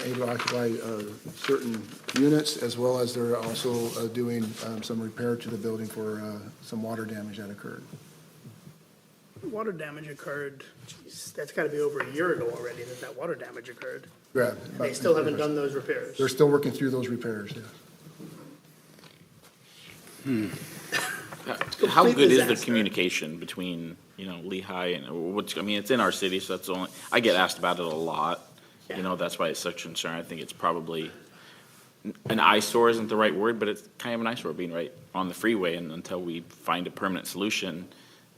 aren't able to occupy certain units, as well as they're also doing some repair to the building for some water damage that occurred. Water damage occurred, geez, that's gotta be over a year ago already that water damage occurred. Yeah. They still haven't done those repairs. They're still working through those repairs, yes. How complete good is the disaster. communication between, Lehigh and, it's in our city, so that's the only, I get asked about it a lot. Yeah. That's why it's such a concern. I think it's probably, an eyesore isn't the right word, but it's kind of an eyesore being right on the freeway, and until we find a permanent solution,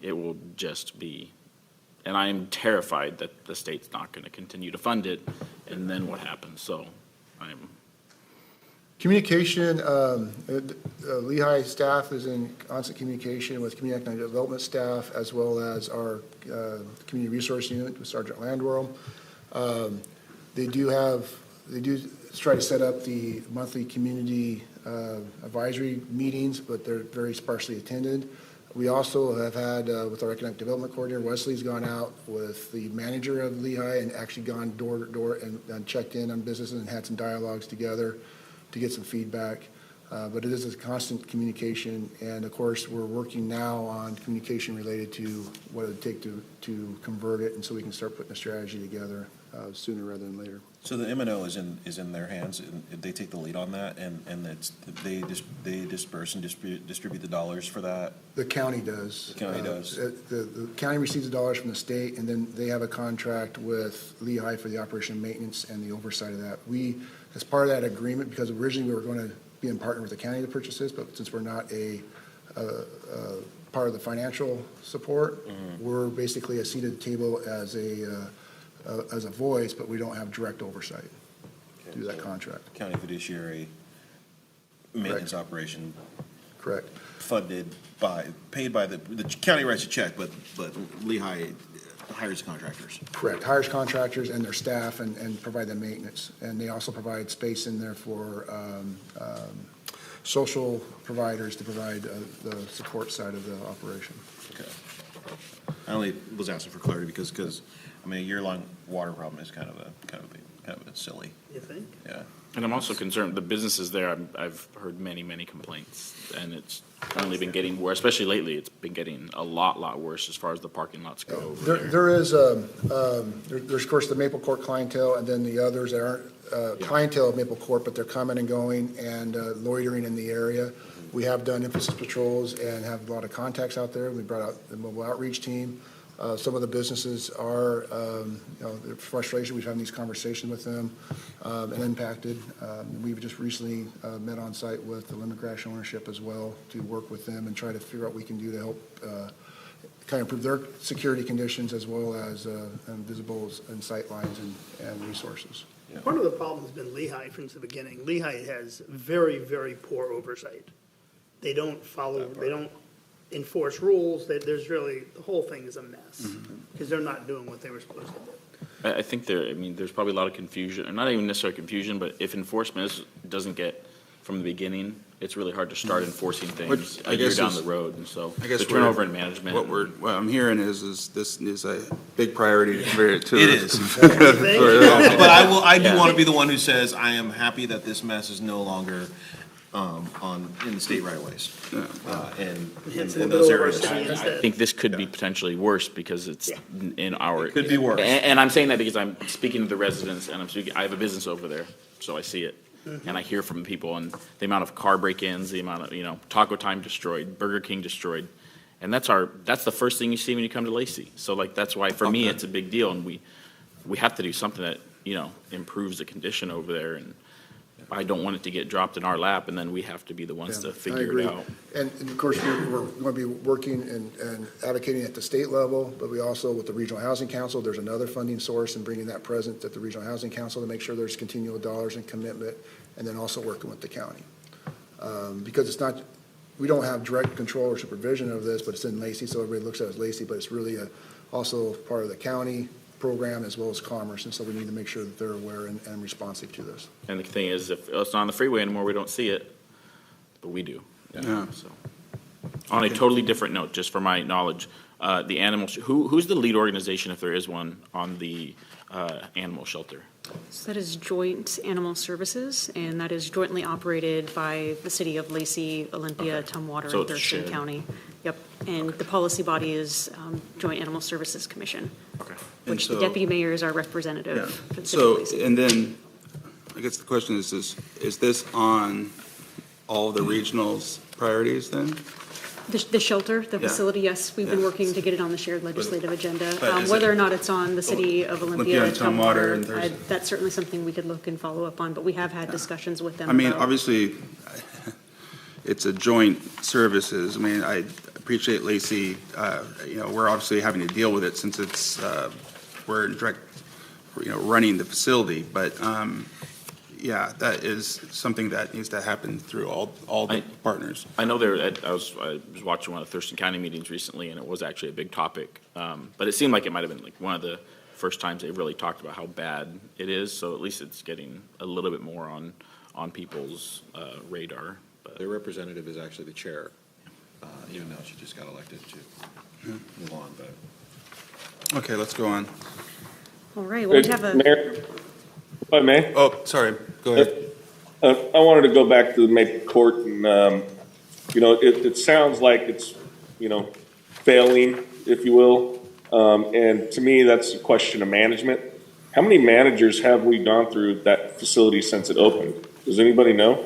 it will just be, and I am terrified that the state's not going to continue to fund it, and then what happens? So I'm. Communication, Lehigh staff is in constant communication with community economic development staff, as well as our community resource unit with Sergeant Landworm. They do try to set up the monthly community advisory meetings, but they're very sparsely attended. We also have had, with our economic development coordinator, Wesley's gone out with the manager of Lehigh and actually gone door to door and checked in on businesses and had some dialogues together to get some feedback. But it is a constant communication, and of course, we're working now on communication related to what it would take to convert it, and so we can start putting a strategy together sooner rather than later. So the M&O is in their hands, and they take the lead on that, and they disperse and distribute the dollars for that? The county does. The county does. The county receives the dollars from the state, and then they have a contract with Lehigh for the operation and maintenance and the oversight of that. We, as part of that agreement, because originally we were going to be in partner with the county to purchase this, but since we're not a part of the financial support, we're basically a seat at the table as a voice, but we don't have direct oversight through that contract. County fiduciary maintenance operation Correct. paid by the county writes a check, but Lehigh hires contractors. Correct. Hires contractors and their staff and provide the maintenance. And they also provide space in there for social providers to provide the support side of the operation. Okay. I only was asking for clarity because a year-long water problem is kind of a silly. You think? Yeah. And I'm also concerned, the businesses there, I've heard many, many complaints, and it's only been getting worse, especially lately, it's been getting a lot worse as far as the parking lots go over there. There's of course the Maple Court clientele, and then the others that aren't clientele of Maple Court, but they're coming and going and loitering in the area. We have done emphasis patrols and have a lot of contacts out there. We brought out the mobile outreach team. Some of the businesses are, their frustration. We've had these conversations with them and impacted. We've just recently met on site with the Lemon Crash ownership as well to work with them and try to figure out what we can do to help kind of improve their security conditions as well as visibles and sight lines and resources. Yeah. Part of the problem has been Lehigh since the beginning. Lehigh has very, very poor oversight. They don't follow, they don't enforce rules. There's really, the whole thing is a mess because they're not doing what they were supposed to do. I think there's probably a lot of confusion, or not even necessarily confusion, but if enforcement doesn't get from the beginning, it's really hard to start enforcing things a year down the road, and so the turnover in management. What I'm hearing is this is a big priority for it too. It is. Think? But I do want to be the one who says I am happy that this mess is no longer in the state right of ways. In those areas. I think this could be potentially worse because it's in our. It could be worse. And I'm saying that because I'm speaking to the residents, and I have a business over there, so I see it. And I hear from people, and the amount of car break-ins, the amount of, Taco Time destroyed, Burger King destroyed. And that's the first thing you see when you come to Lacey. So that's why for me, it's a big deal. And we have to do something that, improves the condition over there. And I don't want it to get dropped in our lap, and then we have to be the ones to figure it out. And of course, we're going to be working and advocating at the state level, but we also, with the Regional Housing Council, there's another funding source and bringing that present at the Regional Housing Council to make sure there's continual dollars and commitment, and then also working with the county. Because it's not, we don't have direct control or supervision of this, but it's in Lacey, so everybody looks at it as Lacey, but it's really also part of the county program as well as commerce, and so we need to make sure that they're aware and responsive to this. And the thing is, if it's not on the freeway anymore, we don't see it, but we do. Yeah. So, on a totally different note, just for my knowledge, the animal, who's the lead organization, if there is one, on the animal shelter? So that is Joint Animal Services, and that is jointly operated by the city of Lacey, Olympia, Tumwater, So and it's Thurston shared. County. Yep, and the policy body is Joint Animal Services Commission, Okay. which the so- deputy mayor is our representative Yeah. for the city of So, Lacey. and then, I guess the question is this on all the regionals' priorities then? The shelter, the Yeah. facility, yes, we've been Yeah. working to get it on the shared legislative agenda. But is Whether it- or not it's on the city of Olympia Olympia, and Tumwater and Tumwater, Thurston. that's certainly something we could look and follow up on, but we have had discussions with them I mean, about- obviously, it's a joint services. I mean, I appreciate Lacey, we're obviously having to deal with it since it's, we're in direct, running the facility, but, yeah, that is something that needs to happen through all the partners. I know I was watching one of the Thurston County meetings recently, and it was actually a big topic. But it seemed like it might have been like one of the first times they really talked about how bad it is. So at least it's getting a little bit more on people's radar. But Their representative is actually the chair, even though she just got elected to move on, but. Okay, let's go on. All right, well, we have a, Mayor, if I may, Oh, sorry, go ahead. I wanted to go back to the Maple Court and, it sounds like it's, failing, if you will. And to me, that's a question of management. How many managers have we gone through that facility since it opened? Does anybody know?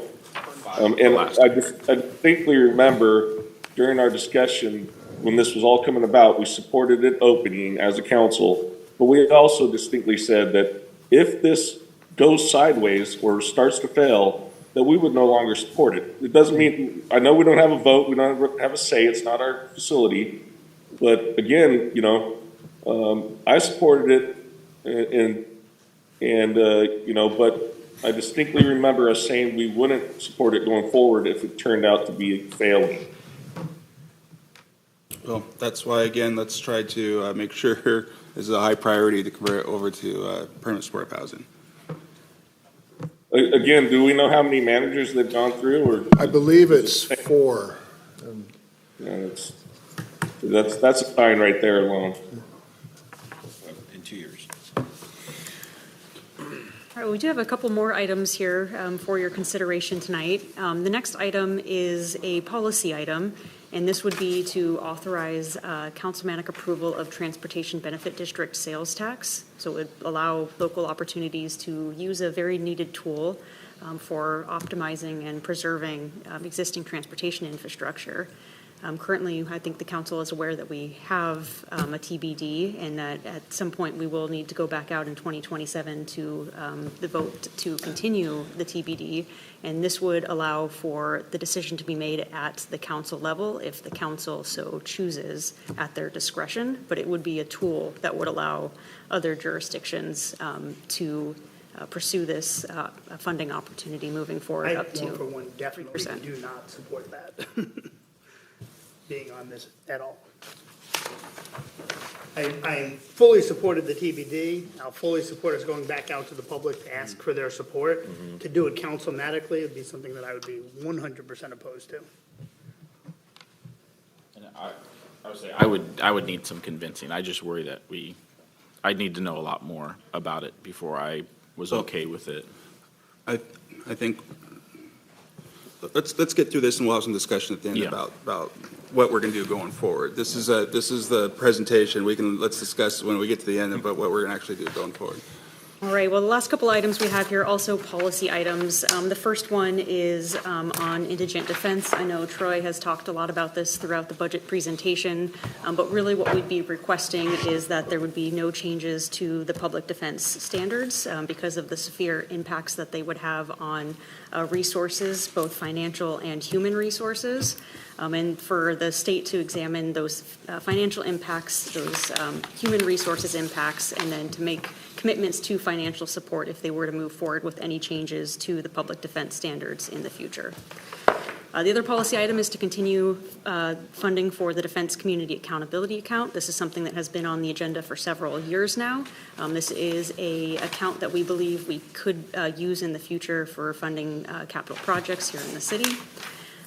And I distinctly remember during our discussion, when this was all coming about, we supported it opening as a council, but we also distinctly said that if this goes sideways or starts to fail, that we would no longer support it. It doesn't mean, I know we don't have a vote, we don't have a say, it's not our facility, but again, I supported it but I distinctly remember us saying we wouldn't support it going forward if it turned out to be failing. Well, that's why, again, let's try to make sure this is a high priority to convert it over to permanent supportive housing. Again, do we know how many managers they've gone through, or? I believe it's 4. That's a sign right there alone. In 2 years. all right, we do have a couple more items here for your consideration tonight. The next item is a policy item, and this would be to authorize councilmanic approval of transportation benefit district sales tax. So it would allow local opportunities to use a very needed tool for optimizing and preserving existing transportation infrastructure. Currently, I think the council is aware that we have a TBD, and that at some point we will need to go back out in 2027 to the vote to continue the TBD. And this would allow for the decision to be made at the council level if the council so chooses at their discretion. But it would be a tool that would allow other jurisdictions to pursue this funding opportunity moving forward I, up to one for one, definitely 3%. do not support that, being on this at all. I fully supported the TBD. I'll fully support us going back out to the public to ask for their support. To do it councilmatically would be something that I would be 100% opposed to. and I would say I would need some convincing. I just worry that I'd need to know a lot more about it before I was okay with it. I think, let's get through this and we'll have some discussion at the end Yeah. about what we're going to do going forward. This is the presentation. Let's discuss when we get to the end about what we're going to actually do going forward. All right, well, the last couple items we have here, also policy items. The first one is on indigent defense. I know Troy has talked a lot about this throughout the budget presentation, but really what we'd be requesting is that there would be no changes to the public defense standards because of the severe impacts that they would have on resources, both financial and human resources. And for the state to examine those financial impacts, those human resources impacts, and then to make commitments to financial support if they were to move forward with any changes to the public defense standards in the future. The other policy item is to continue funding for the Defense Community Accountability Account. This is something that has been on the agenda for several years now. This is an account that we believe we could use in the future for funding capital projects here in the city.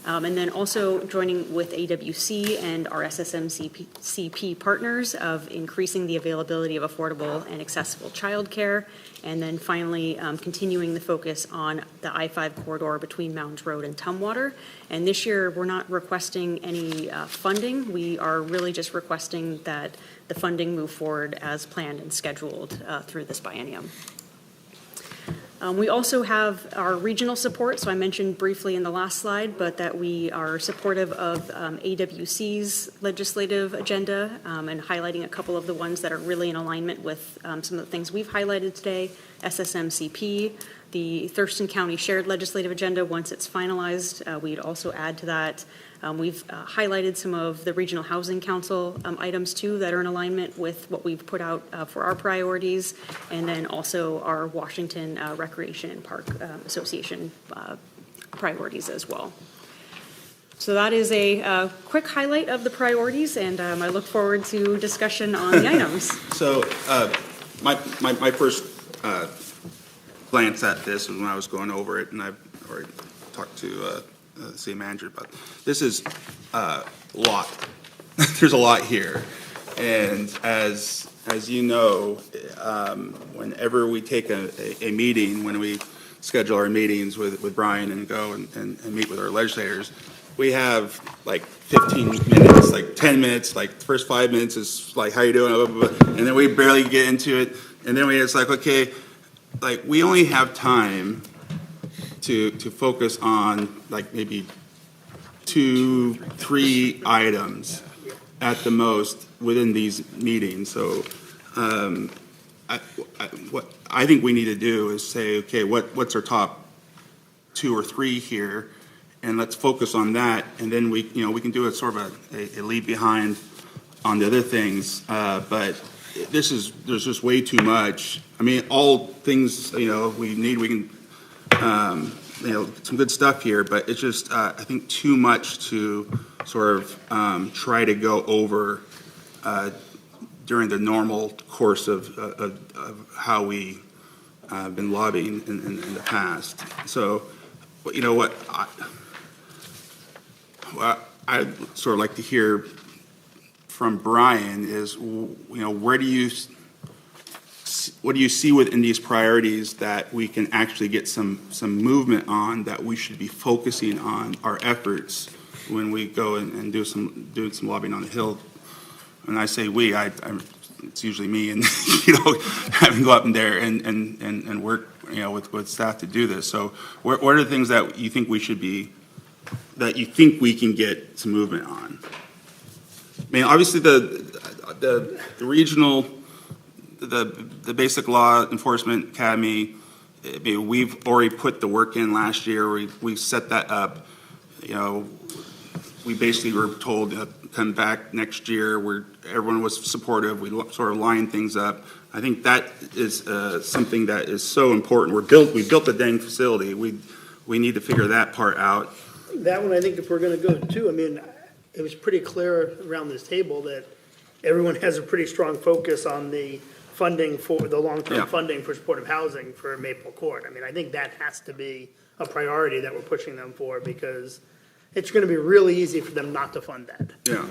And then also joining with AWC and our SSMCP partners of increasing the availability of affordable and accessible childcare. And then finally, continuing the focus on the I-5 corridor between Mounds Road and Tumwater. And this year, we're not requesting any funding. We are really just requesting that the funding move forward as planned and scheduled through this biennium. We also have our regional support, so I mentioned briefly in the last slide, but that we are supportive of AWC's legislative agenda and highlighting a couple of the ones that are really in alignment with some of the things we've highlighted today. SSMCP, the Thurston County Shared Legislative Agenda, once it's finalized, we'd also add to that. We've highlighted some of the Regional Housing Council items too that are in alignment with what we've put out for our priorities, and then also our Washington Recreation and Park Association priorities as well. So that is a quick highlight of the priorities, and I look forward to discussion on the items. So my first glance at this was when I was going over it, and I've already talked to the city manager about this. Is a lot. There's a lot here, and as you know, whenever we take a meeting, when we schedule our meetings with Brian and go and meet with our legislators, we have like 15 minutes, like 10 minutes, like the first 5 minutes is like, how you doing? Blah, blah, blah, and then we barely get into it. And then it's like, okay, like we only have time to focus on like maybe 2-3 items at the most within these meetings. So what I think we need to do is say, okay, what's our top 2 or 3 here? And let's focus on that, and then we can do a sort of a leave behind on the other things. But there's just way too much. I mean, all things we can some good stuff here, but it's just I think too much to sort of try to go over during the normal course of how we been lobbying in the past. So, you know what? I'd sort of like to hear from Brian is, what do you see within these priorities that we can actually get some movement on, that we should be focusing on our efforts when we go and doing some lobbying on the Hill? And I say we, it's usually me, and having to go up in there and work with staff to do this. So what are the things that you think we should be, that you think we can get some movement on? I mean, obviously the regional, the basic law enforcement academy, I mean, we've already put the work in last year. We set that up. We basically were told to come back next year. Everyone was supportive. We sort of lined things up. I think that is something that is so important. We built the dang facility. We need to figure that part out. That one, I think if we're gonna go to, I mean, it was pretty clear around this table that everyone has a pretty strong focus on the funding for, the long-term funding for supportive housing for Maple Court. I mean, I think that has to be a priority that we're pushing them for, because it's gonna be really easy for them not to fund that. Yeah.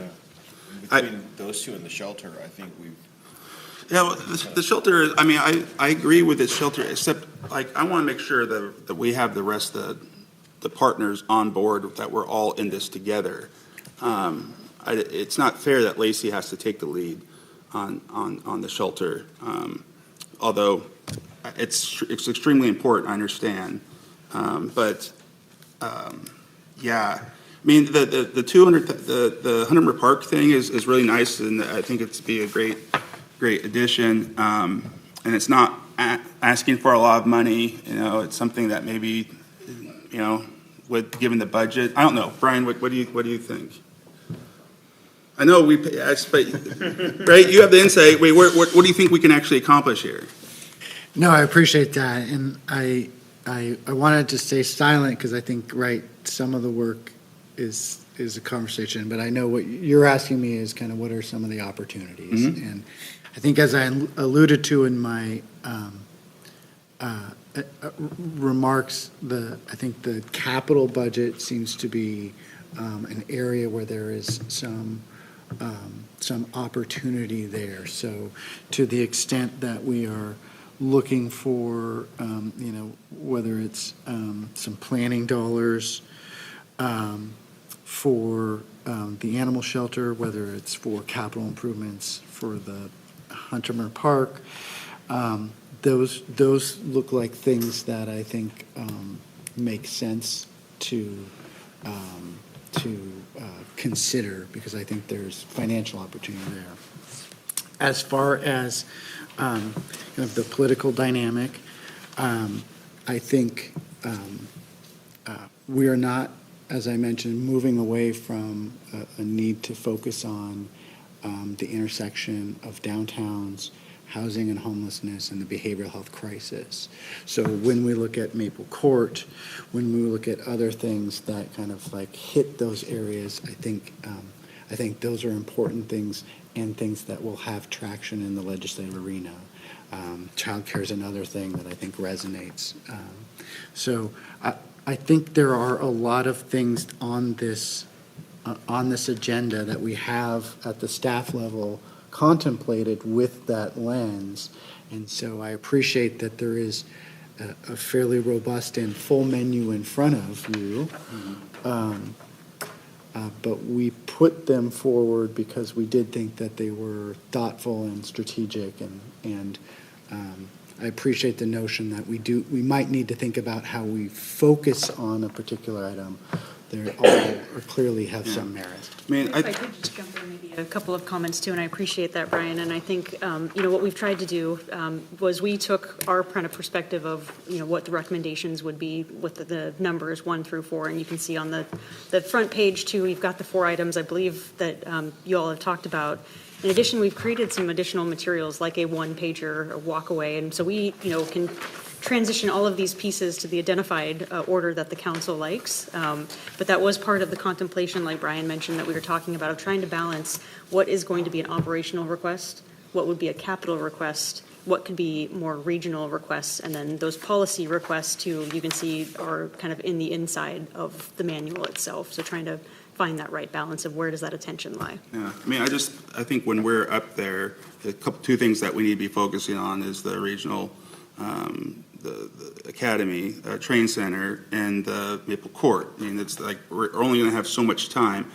Between those two and the shelter, I think we've. Yeah, well, the shelter, I mean, I agree with the shelter, except like I want to make sure that we have the rest of the partners on board, that we're all in this together. It's not fair that Lacey has to take the lead on the shelter, although it's extremely important, I understand. Yeah, I mean, the 100 Park thing is really nice, and I think it's be a great addition. And it's not asking for a lot of money. It's something that maybe, with given the budget, I don't know. Brian, what do you think? I know we asked, but right, you have the insight. Wait, what do you think we can actually accomplish here? No, I appreciate that, and I wanted to stay silent because I think some of the work is a conversation, but I know what you're asking me is kind of what are some of the opportunities, and I think as I alluded to in my remarks, I think the capital budget seems to be an area where there is some opportunity there. So to the extent that we are looking for, whether it's some planning dollars for the animal shelter, whether it's for capital improvements for the Huntermer Park, those look like things that I think make sense to consider, because I think there's financial opportunity there. As far as kind of the political dynamic, I think we are not, as I mentioned, moving away from a need to focus on the intersection of downtowns, housing and homelessness, and the behavioral health crisis. So when we look at Maple Court, when we look at other things that kind of like hit those areas, I think those are important things and things that will have traction in the legislative arena. Childcare is another thing that I think resonates. So I think there are a lot of things on this agenda that we have at the staff level contemplated with that lens. And so I appreciate that there is a fairly robust and full menu in front of you. But we put them forward because we did think that they were thoughtful and strategic, and I appreciate the notion that we might need to think about how we focus on a particular item. They all clearly have some merit. I mean, If I could just jump in, maybe a couple of comments too, and I appreciate that, Brian. And I think, what we've tried to do was we took our kind of perspective of, what the recommendations would be with the numbers 1 through 4. And you can see on the front page too, we've got the 4 items I believe that you all have talked about. In addition, we've created some additional materials like a 1-pager or walk-away. And so we, can transition all of these pieces to the identified order that the council likes. But that was part of the contemplation, like Brian mentioned, that we were talking about, of trying to balance what is going to be an operational request, what would be a capital request, what could be more regional requests, and then those policy requests too, you can see are kind of in the inside of the manual itself. So trying to find that right balance of where does that attention lie. Yeah, I mean, I think when we're up there, two things that we need to be focusing on is the regional, the academy, train center, and the Maple Court. I mean, it's like we're only going to have so much time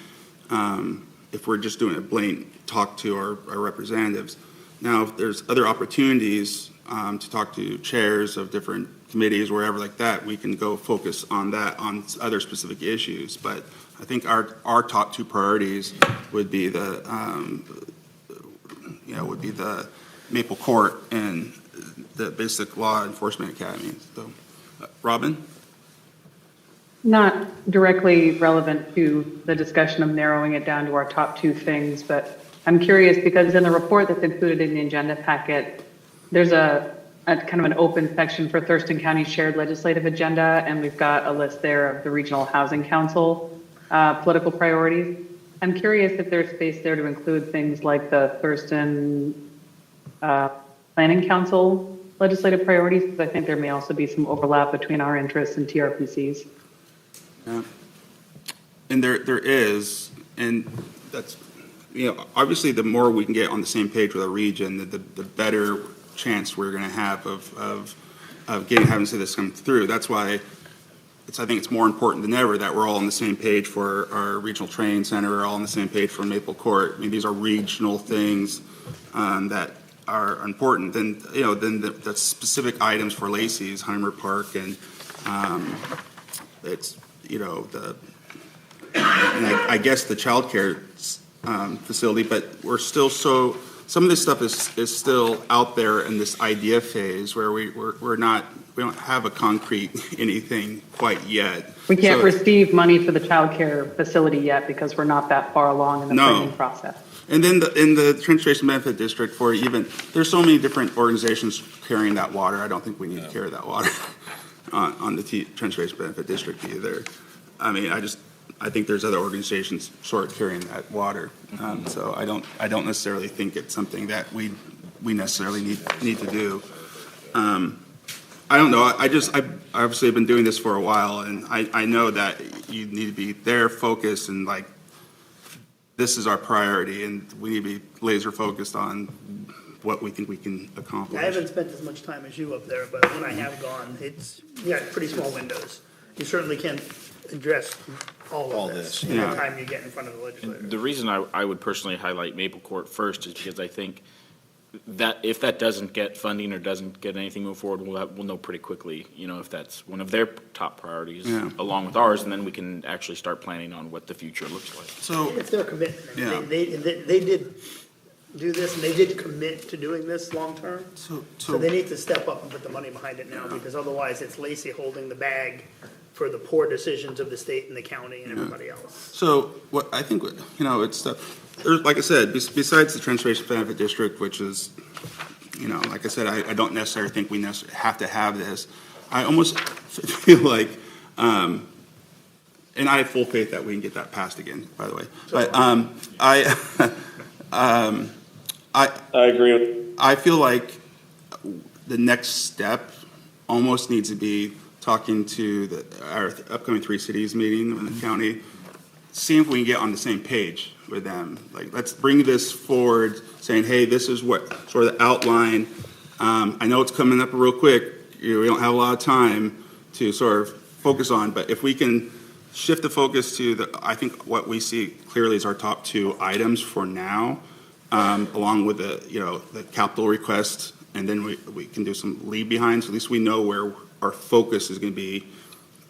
if we're just doing a blatant talk to our representatives. Now, if there's other opportunities to talk to chairs of different committees, wherever like that, we can go focus on that, on other specific issues. But I think our top 2 priorities would be the Maple Court and the Basic Law Enforcement Academy. So, Robin? Not directly relevant to the discussion of narrowing it down to our top 2 things, but I'm curious because in the report that's included in the agenda packet, there's a kind of an open section for Thurston County shared legislative agenda, and we've got a list there of the Regional Housing Council political priorities. I'm curious if there's space there to include things like the Thurston Planning Council legislative priorities, because I think there may also be some overlap between our interests and TRPC's. Yeah. And there is, and that's, obviously the more we can get on the same page with a region, the better chance we're going to have of having this come through. That's why I think it's more important than ever that we're all on the same page for our regional training center, we're all on the same page for Maple Court. I mean, these are regional things that are important. Then, then the specific items for Lacey's, Huntermer Park, and it's, and I guess the childcare facility, but we're still some of this stuff is still out there in this idea phase where we don't have a concrete anything quite yet. We can't receive money for the childcare facility yet because we're not that far along in the planning process. And then in the Transportation Benefit District, there's so many different organizations carrying that water. I don't think we need to carry that water on the Transportation Benefit District either. I mean, I think there's other organizations sort of carrying that water. So I don't necessarily think it's something that we necessarily need to do. I don't know, I've obviously been doing this for a while, and I know that you need to be there, focused, and like, this is our priority, and we need to be laser focused on what we think we can accomplish. I haven't spent as much time as you up there, but when I have gone, you got pretty small windows. You certainly can't address all of this in the Yeah. time you get in front of the legislator. The reason I would personally highlight Maple Court first is because I think that if that doesn't get funding or doesn't get anything moved forward, we'll know pretty quickly, if that's one of their top priorities, Yeah. along with ours, and then we can actually start planning on what the future looks like. So, It's their commitment. Yeah. They did do this, and they did commit to doing this long-term. So they need to step up and put the money behind it now, because otherwise it's Lacey holding the bag for the poor decisions of the state and the county and everybody else. So what I think, it's, like I said, besides the Transportation Benefit District, which is, like I said, I don't necessarily think we necessarily have to have this. I almost feel like, and I have full faith that we can get that passed again, by the way. But I agree with. I feel like the next step almost needs to be talking to our upcoming Three Cities meeting in the county, see if we can get on the same page with them. Like, let's bring this forward, saying, hey, this is what sort of the outline. I know it's coming up real quick. We don't have a lot of time to sort of focus on, but if we can shift the focus to I think what we see clearly is our top two items for now, along with the capital request, and then we can do some leave behind, so at least we know where our focus is going to be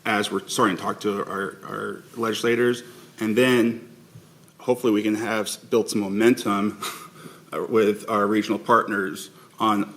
as we're starting to talk to our legislators, and then hopefully we can have built some momentum with our regional partners on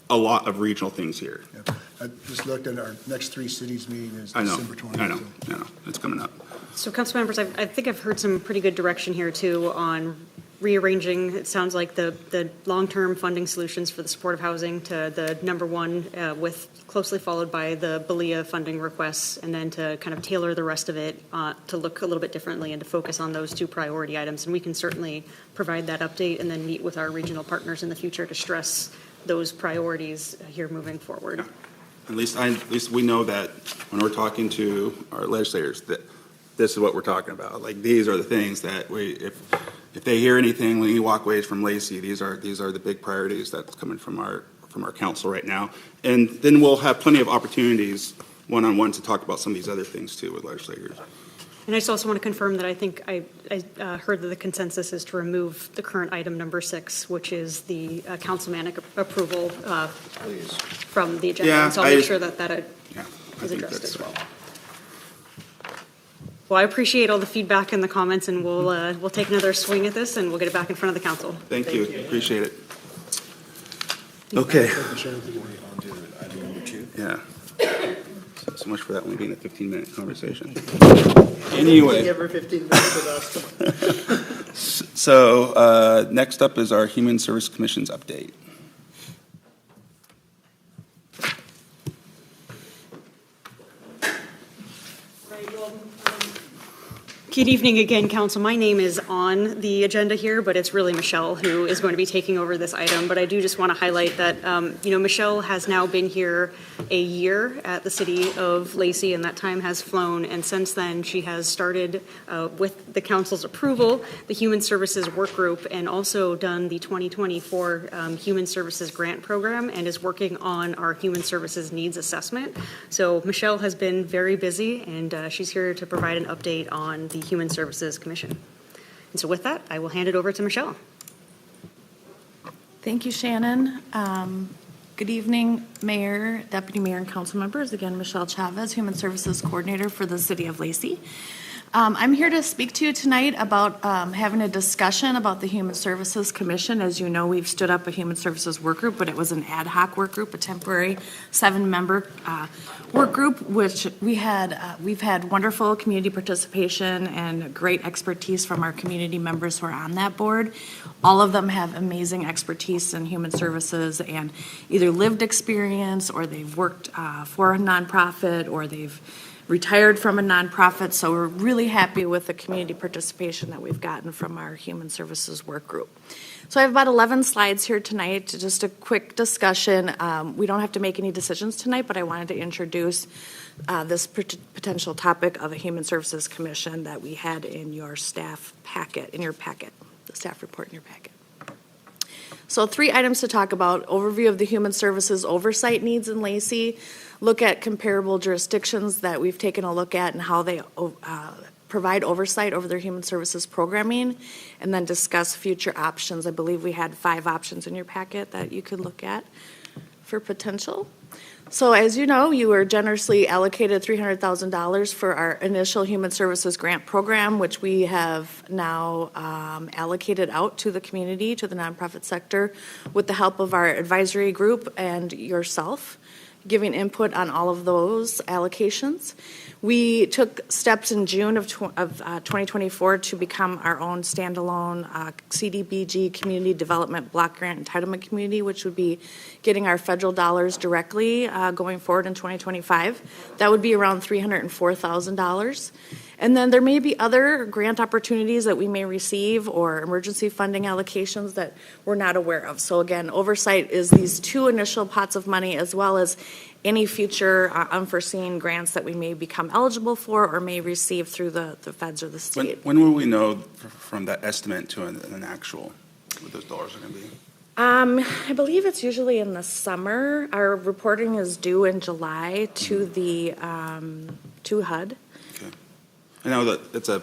a lot of regional things here. Yeah. I just looked at our next Three Cities meeting is I know, December 20th. I know, it's coming up. So council members, I think I've heard some pretty good direction here too on rearranging, it sounds like the long-term funding solutions for the supportive housing to the number one, with closely followed by the BELIA funding requests, and then to kind of tailor the rest of it to look a little bit differently and to focus on those two priority items. And we can certainly provide that update and then meet with our regional partners in the future to stress those priorities here moving forward. Yeah. At least we know that when we're talking to our legislators, that this is what we're talking about. Like, these are the things that if they hear anything, any walkways from Lacey, these are the big priorities that's coming from our council right now. And then we'll have plenty of opportunities one-on-one to talk about some of these other things too with legislators. And I just also want to confirm that I think I heard that the consensus is to remove the current item number 6, which is the councilmanic approval from the agenda. Yeah, And so I'll make sure that I is think addressed that's- as well. Well, I appreciate all the feedback and the comments, and we'll take another swing at this, and we'll get it back in front of the council. Thank you, appreciate it. Okay. Yeah. So much for that only being a 15-minute conversation. Anyway. Every 15 minutes with us. So next up is our Human Service Commission's update. Good evening again, council. My name is on the agenda here, but it's really Michelle who is going to be taking over this item. But I do just want to highlight that, Michelle has now been here a year at the city of Lacey, and that time has flown. And since then, she has started, with the council's approval, the Human Services Work Group, and also done the 2024 Human Services Grant Program, and is working on our Human Services Needs Assessment. So Michelle has been very busy, and she's here to provide an update on the Human Services Commission. And so with that, I will hand it over to Michelle. Thank you, Shannon. Good evening, Mayor, Deputy Mayor, and council members. Again, Michelle Chavez, Human Services Coordinator for the City of Lacey. I'm here to speak to you tonight about having a discussion about the Human Services Commission. As you know, we've stood up a Human Services Work Group, but it was an ad hoc work group, a temporary 7-member work group, which we've had wonderful community participation and great expertise from our community members who are on that board. All of them have amazing expertise in human services and either lived experience, or they've worked for a nonprofit, or they've retired from a nonprofit. So we're really happy with the community participation that we've gotten from our Human Services Work Group. So I have about 11 slides here tonight, just a quick discussion. We don't have to make any decisions tonight, but I wanted to introduce this potential topic of a Human Services Commission that we had in your staff packet, the staff report in your packet. So 3 items to talk about: overview of the Human Services oversight needs in Lacey, look at comparable jurisdictions that we've taken a look at and how they provide oversight over their human services programming, and then discuss future options. I believe we had 5 options in your packet that you could look at for potential. So as you know, you were generously allocated $300,000 for our initial human services grant program, which we have now allocated out to the community, to the nonprofit sector, with the help of our advisory group and yourself, giving input on all of those allocations. We took steps in June of 2024 to become our own standalone CDBG Community Development Block Grant Entitlement Community, which would be getting our federal dollars directly going forward in 2025. That would be around $304,000. And then there may be other grant opportunities that we may receive or emergency funding allocations that we're not aware of. So again, oversight is these 2 initial pots of money, as well as any future unforeseen grants that we may become eligible for or may receive through the feds or the state. When will we know from that estimate to an actual what those dollars are going to be? I believe it's usually in the summer. Our reporting is due in July to the to HUD. Okay. I know that it's a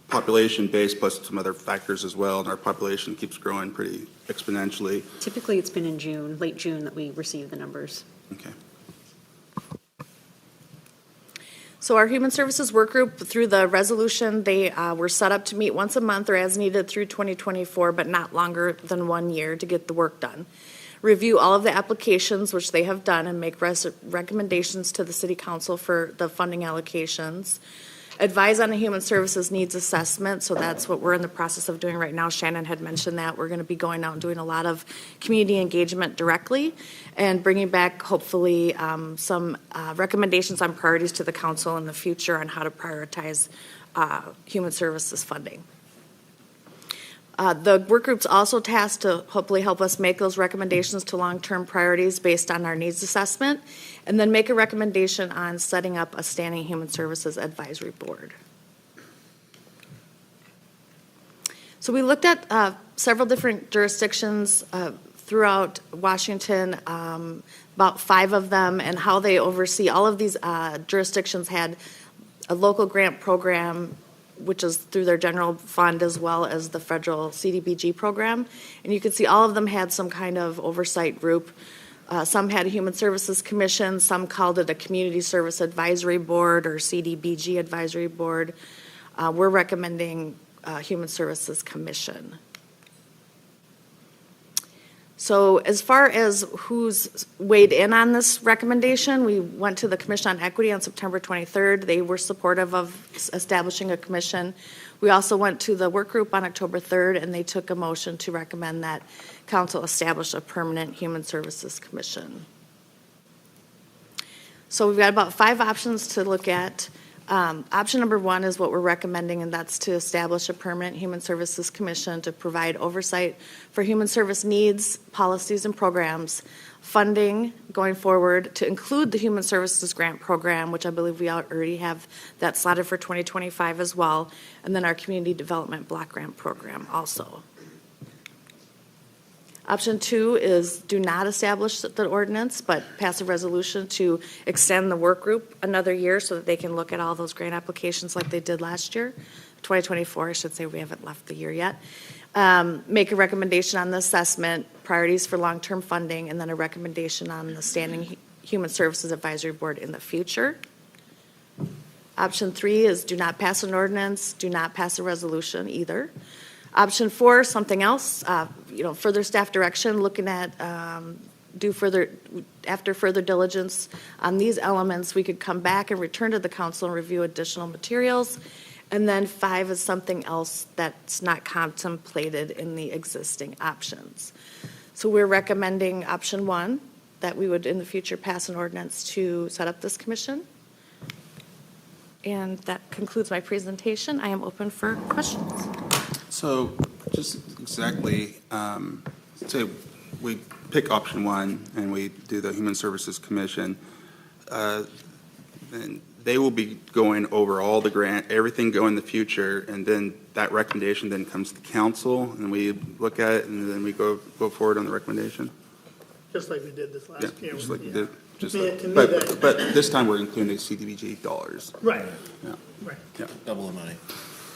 population base plus some other factors as well, and our population keeps growing pretty exponentially. Typically, it's been in June, late June, that we receive the numbers. Okay. So our Human Services Work Group, through the resolution, they were set up to meet once a month or as needed through 2024, but not longer than 1 year to get the work done. Review all of the applications, which they have done, and make recommendations to the City Council for the funding allocations. Advise on a human services needs assessment, so that's what we're in the process of doing right now. Shannon had mentioned that. We're going to be going out and doing a lot of community engagement directly and bringing back, hopefully, some recommendations on priorities to the council in the future on how to prioritize human services funding. The work group's also tasked to hopefully help us make those recommendations to long-term priorities based on our needs assessment, and then make a recommendation on setting up a standing human services advisory board. So we looked at several different jurisdictions throughout Washington, about 5 of them, and how they oversee. All of these jurisdictions had a local grant program, which is through their general fund, as well as the federal CDBG program. And you can see all of them had some kind of oversight group. Some had a Human Services Commission, some called it a Community Service Advisory Board or CDBG Advisory Board. We're recommending Human Services Commission. So as far as who's weighed in on this recommendation, we went to the Commission on Equity on September 23rd. They were supportive of establishing a commission. We also went to the work group on October 3rd, and they took a motion to recommend that council establish a permanent Human Services Commission. So we've got about 5 options to look at. Option number 1 is what we're recommending, and that's to establish a permanent Human Services Commission to provide oversight for human service needs, policies, and programs, funding going forward to include the Human Services Grant Program, which I believe we already have that slotted for 2025 as well, and then our Community Development Block Grant Program also. Option 2 is do not establish the ordinance, but pass a resolution to extend the work group another year so that they can look at all those grant applications like they did last year. 2024, I should say, we haven't left the year yet. Make a recommendation on the assessment, priorities for long-term funding, and then a recommendation on the Standing Human Services Advisory Board in the future. Option 3 is do not pass an ordinance, do not pass a resolution either. Option 4, something else, further staff direction, looking at after further diligence on these elements, we could come back and return to the council and review additional materials. And then 5 is something else that's not contemplated in the existing options. So we're recommending option 1, that we would in the future pass an ordinance to set up this commission. And that concludes my presentation. I am open for questions. So just exactly, say we pick option one and we do the Human Services Commission, then they will be going over all the grant, everything go in the future, and then that recommendation then comes to council, and we look at it, and then we go forward on the recommendation. Just like we did this Yeah, last year. just like we Yeah. did. Just To me- like- to me But, that- but this time we're including the CDBG dollars. Right, Yeah. right. Double the money.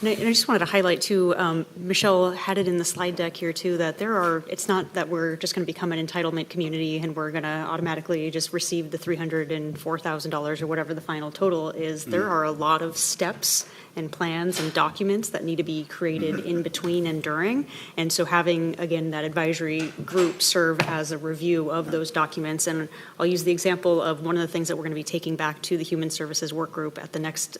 And I just wanted to highlight too, Michelle had it in the slide deck here too, that it's not that we're just going to become an entitlement community and we're going to automatically just receive the $304,000 or whatever the final total is. There are a lot of steps and plans and documents that need to be created in between and during. And so having, again, that advisory group serve as a review of those documents. And I'll use the example of one of the things that we're going to be taking back to the Human Services Work Group at the next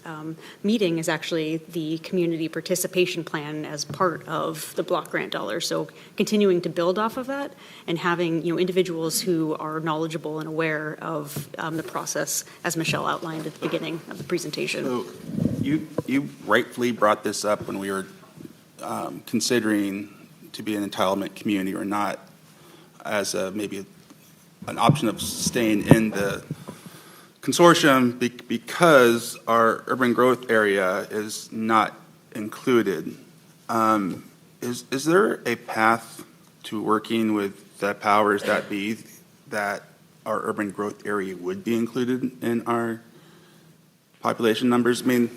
meeting is actually the community participation plan as part of the block grant dollars. So continuing to build off of that and having, individuals who are knowledgeable and aware of the process, as Michelle outlined at the beginning of the presentation. So you rightfully brought this up when we were considering to be an entitlement community or not as maybe an option of staying in the consortium because our urban growth area is not included. Is there a path to working with the powers that be that our urban growth area would be included in our population numbers? I mean,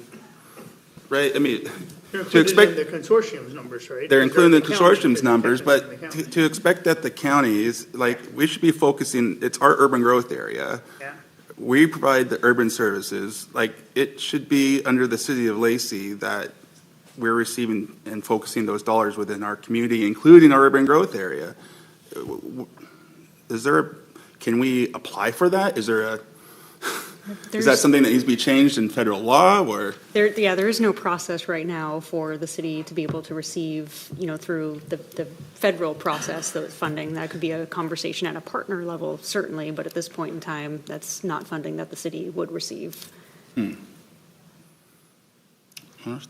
right, I mean, They're to included expect, in the consortium's numbers, right? they're including the county, consortium's they're numbers, technically but the county. to expect that the counties, like, we should be focusing, it's our urban growth area. Yeah. We provide the urban services, like, it should be under the city of Lacey that we're receiving and focusing those dollars within our community, including our urban growth area. Can we apply for that? Is that There's- something that needs to be changed in federal law, or? There is no process right now for the city to be able to receive, through the federal process, the funding. That could be a conversation at a partner level, certainly, but at this point in time, that's not funding that the city would receive. Well,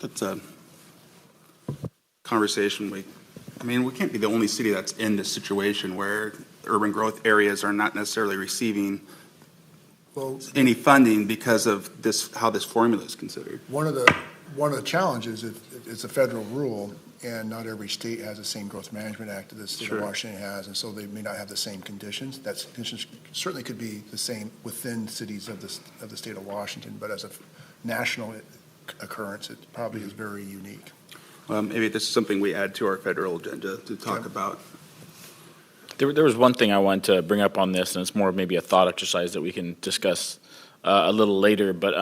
that's a conversation we can't be the only city that's in this situation where urban growth areas are not necessarily receiving Well, any funding because of how this formula is considered. one of the challenges, it's a federal rule, and not every state has the same Growth Management Act that the state of Sure. Washington has, and so they may not have the same conditions. That conditions certainly could be the same within cities of the state of Washington, but as a national occurrence, it probably is very unique. Maybe this is something we add to our federal agenda to talk Okay. about. There was one thing I wanted to bring up on this, and it's more of maybe a thought exercise that we can discuss a little later, but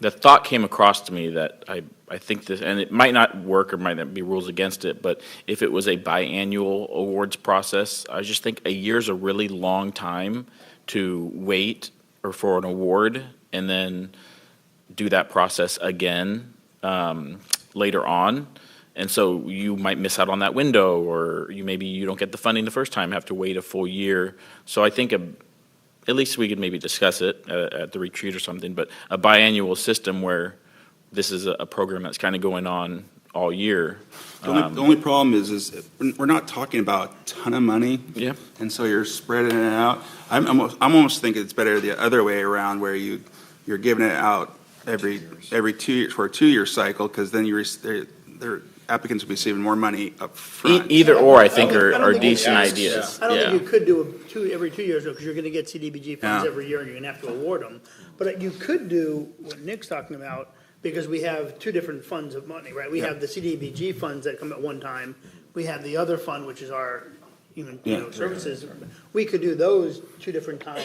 the thought came across to me that I think this, and it might not work or might not be rules against it, but if it was a biannual awards process, I just think a year's a really long time to wait or for an award and then do that process again later on. And so you might miss out on that window, or maybe you don't get the funding the first time, have to wait a full year. So I think at least we could maybe discuss it at the retreat or something, but a biannual system where this is a program that's kind of going on all year. The only problem is we're not talking about a ton of money. Yeah. And so you're spreading it out. I'm almost thinking it's better the other way around, where you're giving it out every 2 years for a 2-year cycle, because then their applicants will be receiving more money up front. Either or, I think, I don't are think you decent can. ideas. I don't Yeah. think you could do every 2 years, though, because you're going to get CDBG funds Yeah. every year, and you're going to have to award them. But you could do what Nick's talking about, because we have two different funds of money, right? We have the CDBG funds that come at one time. We have the other fund, which is our human services. We could do those 2 different times,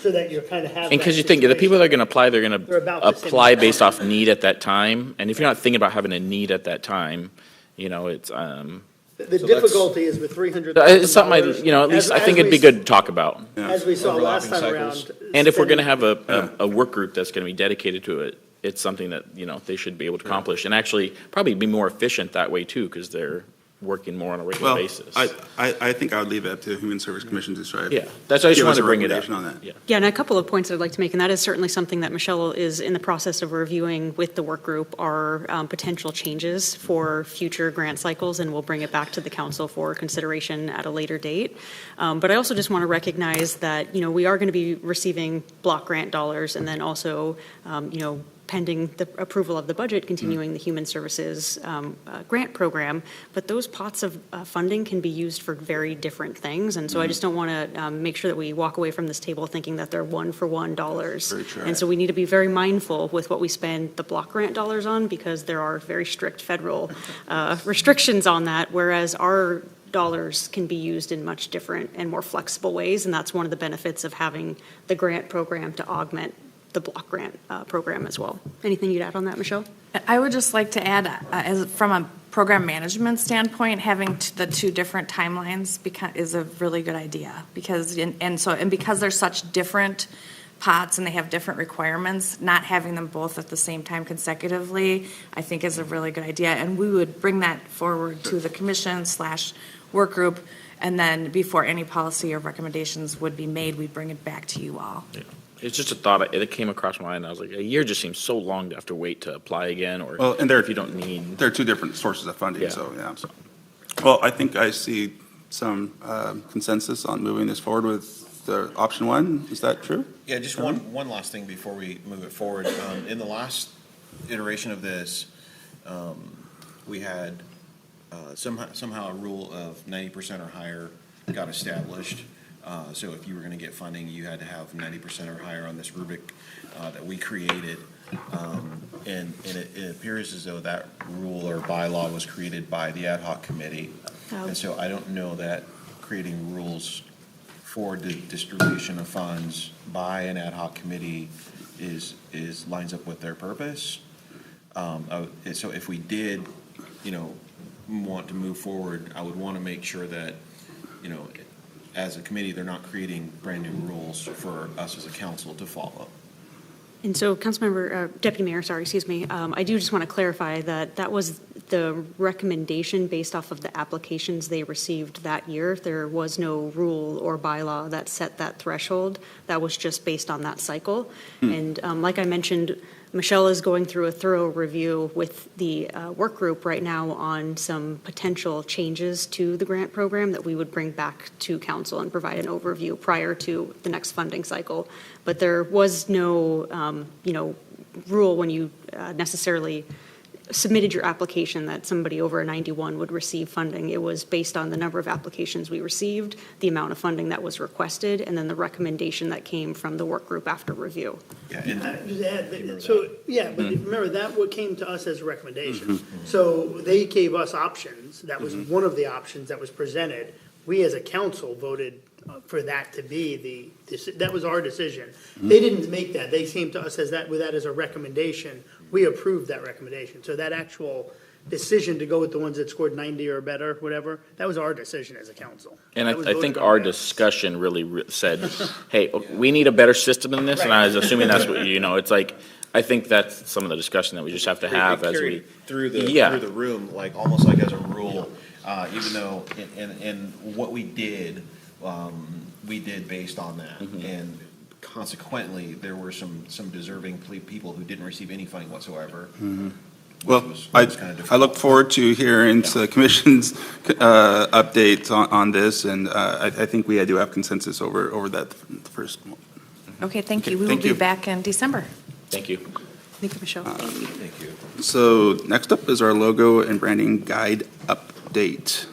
so that you kind of have. And because you think, the people that are going to apply, they're going They're to about the same apply amount. based off need at that time. And if you're not thinking about having a need at that time, it's The difficulty is with $300,000. it's something at least I think it'd be good to talk about. As we saw last time Overlapping around. cycles. And if we're going to have a work group that's going to be dedicated to it, it's something that, they should be able to accomplish, and actually probably be more efficient that way too, because they're working more on a regular Well, basis. I think I would leave it up to the Human Service Commission to try. Yeah, that's why I just give us wanted to a bring it up. recommendation on that. Yeah. Yeah, and a couple of points I'd like to make, and that is certainly something that Michelle is in the process of reviewing with the work group, are potential changes for future grant cycles, and we'll bring it back to the council for consideration at a later date. But I also just want to recognize that, we are going to be receiving block grant dollars, and then also, pending the approval of the budget, continuing the Human Services grant program. But those pots of funding can be used for very different things. And so I just don't want to make sure that we walk away from this table thinking that they're one-for-one dollars. Very true. And so we need to be very mindful with what we spend the block grant dollars on, because there are very strict federal restrictions on that, whereas our dollars can be used in much different and more flexible ways. And that's one of the benefits of having the grant program to augment the block grant program as well. Anything you'd add on that, Michelle? I would just like to add, from a program management standpoint, having the two different timelines is a really good idea, because because they're such different pots and they have different requirements, not having them both at the same time consecutively, I think is a really good idea. And we would bring that forward to the commission/work group, and then before any policy or recommendations would be made, we'd bring it back to you all. Yeah. It's just a thought, it came across my mind, I was like, a year just seems so long to have to wait to apply again, or Well, and if you don't need. There are two different sources of funding, Yeah. so, yeah. Well, I think I see some consensus on moving this forward with the option one. Is that true? Yeah, just one last thing before we move it forward. In the last iteration of this, we had somehow a rule of 90% or higher got established. So if you were going to get funding, you had to have 90% or higher on this rubric that we created. And it appears as though that rule or bylaw was created by the ad hoc committee. Oh. And so I don't know that creating rules for the distribution of funds by an ad hoc committee lines up with their purpose. So if we did, want to move forward, I would want to make sure that, as a committee, they're not creating brand-new rules for us as a council to follow. And so, Deputy Mayor, I do just want to clarify that that was the recommendation based off of the applications they received that year. There was no rule or bylaw that set that threshold. That was just based on that cycle. And like I mentioned, Michelle is going through a thorough review with the work group right now on some potential changes to the grant program that we would bring back to council and provide an overview prior to the next funding cycle. But there was no, rule when you necessarily submitted your application that somebody over a 91 would receive funding. It was based on the number of applications we received, the amount of funding that was requested, and then the recommendation that came from the work group after review. Yeah, and Just add, but remember, that what came to us as a recommendation. So they gave us options. That was one of the options that was presented. We as a council voted for that to be that was our decision. They didn't make that. They came to us with that as a recommendation. We approved that recommendation. So that actual decision to go with the ones that scored 90 or better, whatever, that was our decision as a council. And That was I think voted on our by us. discussion really said, hey, we need a better system than this, and I was assuming that's what, it's like, I think that's some of the discussion that we just have to have It as we. carried through Yeah. the room, like almost like as a rule, even though, and what we did based on that. And consequently, there were some deserving people who didn't receive any funding whatsoever. Well, was I kind of look difficult. forward to hearing the commission's updates on this, and I think we do have consensus over that first one. Okay, thank you. We will Thank be you. back in December. Thank you. Thank you, Michelle. Thank you. So next up is our logo and branding guide update.